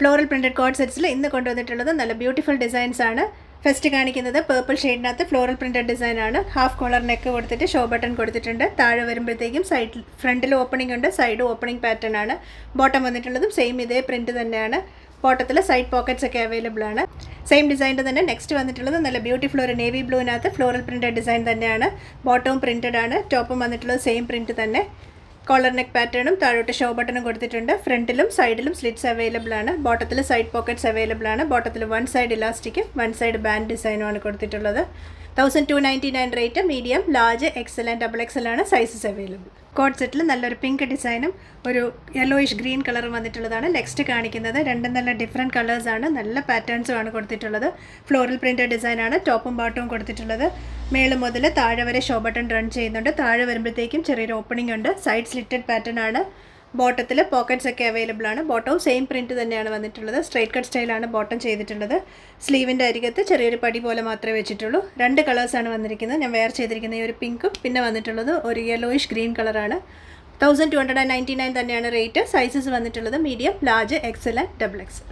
Floral printed code സെറ്റ്സിൽ ഇന്ന് കൊണ്ടുവന്നിട്ടുള്ളത് നല്ല ബ്യൂട്ടിഫുൾ ഡിസൈൻസ് ആണ്. ഫസ്റ്റ് കാണിക്കുന്നത് പേർപ്പിൾ ഷെയ്ഡിനകത്ത് ഫ്ലോറൽ പ്രിൻറ്റഡ് ഡിസൈൻ ആണ്. ഹാഫ് കോളർ നെക്ക് കൊടുത്തിട്ട് ഷോ ബട്ടൺ കൊടുത്തിട്ടുണ്ട്. താഴെ വരുമ്പോഴത്തേക്കും സൈഡിൽ ഫ്രണ്ടിൽ ഓപ്പണിംഗ് ഉണ്ട്, സൈഡ് ഓപ്പണിംഗ് പാറ്റേൺ ആണ്. ബോട്ടം വന്നിട്ടുള്ളതും സെയിം ഇതേ പ്രിൻറ്റ് തന്നെയാണ്. ബോട്ടത്തിൽ സൈഡ് പോക്കറ്റ്സ് ഒക്കെ അവൈലബിൾ ആണ്. സെയിം ഡിസൈൻ്റെ തന്നെ നെക്സ്റ്റ് വന്നിട്ടുള്ളത് നല്ല ബ്യൂട്ടിഫുൾ ഒരു നേവി ബ്ലൂവിനകത്ത് ഫ്ലോറൽ പ്രിൻറ്റഡ് ഡിസൈൻ തന്നെയാണ്. ബോട്ടവും പ്രിൻറ്റഡ് ആണ്, ടോപ്പും വന്നിട്ടുള്ളത് സെയിം പ്രിൻറ്റ് തന്നെ. കോളർ നെക്ക് പാറ്റേണും താഴോട്ട് ഷോ ബട്ടണും കൊടുത്തിട്ടുണ്ട്. ഫ്രണ്ടിലും സൈഡിലും സ്ലിറ്റ്സ് അവൈലബിൾ ആണ്. ബോട്ടത്തിൽ സൈഡ് പോക്കറ്റ്സ് അവൈലബിൾ ആണ്. ബോട്ടത്തിൽ വൺ സൈഡ് ഇലാസ്റ്റിക്കും വൺ സൈഡ് ബാൻഡ് ഡിസൈനുമാണ് കൊടുത്തിട്ടുള്ളത്. 1299 rate. Medium, large, XL and double XL ആണ് സൈസസ് അവൈലബിൾ. കോഡ് സെറ്റിൽ നല്ലൊരു പിങ്ക് ഡിസൈനും ഒരു യെല്ലോയിഷ് ഗ്രീൻ കളറും വന്നിട്ടുള്ളതാണ് നെക്സ്റ്റ് കാണിക്കുന്നത്. രണ്ടും നല്ല ഡിഫറെൻറ്റ് കളേഴ്സാണ്, നല്ല പാറ്റേൺസും ആണ് കൊടുത്തിട്ടുള്ളത്. ഫ്ലോറൽ പ്രിൻറ്റഡ് ഡിസൈനാണ്. ടോപ്പും ബോട്ടവും കൊടുത്തിട്ടുള്ളത്. മേള് മുതൽ താഴെ വരെ ഷോ ബട്ടൺ റൺ ചെയ്യുന്നുണ്ട്. താഴെ വരുമ്പോഴത്തേക്കും ചെറിയൊരു ഓപ്പണിംഗ് ഉണ്ട്. സൈഡ് സ്ലിറ്റഡ് പാറ്റേൺ ആണ്. ബോട്ടത്തിൽ പോക്കറ്റ്സ് ഒക്കെ അവൈലബിൾ ആണ്. ബോട്ടവും സെയിം പ്രിൻറ്റ് തന്നെയാണ് വന്നിട്ടുള്ളത്. സ്ട്രൈറ്റ് കട്ട് സ്റ്റൈലാണ് ബോട്ടം ചെയ്തിട്ടുള്ളത്. സ്ലീവിൻ്റെ അരികത്ത് ചെറിയൊരു പടി പോലെ മാത്രമേ വെച്ചിട്ടുള്ളൂ. രണ്ട് കളേഴ്സാണ് വന്നിരിക്കുന്നത്. ഞാൻ വെയർ ചെയ്തിരിക്കുന്ന ഈ ഒരു പിങ്കും പിന്നെ വന്നിട്ടുള്ളത് ഒരു യെല്ലോയിഷ് ഗ്രീൻ കളറാണ്. 1299 തന്നെയാണ് റേറ്റ്. സൈസസ് വന്നിട്ടുള്ളത് medium, large, XL and double Excel.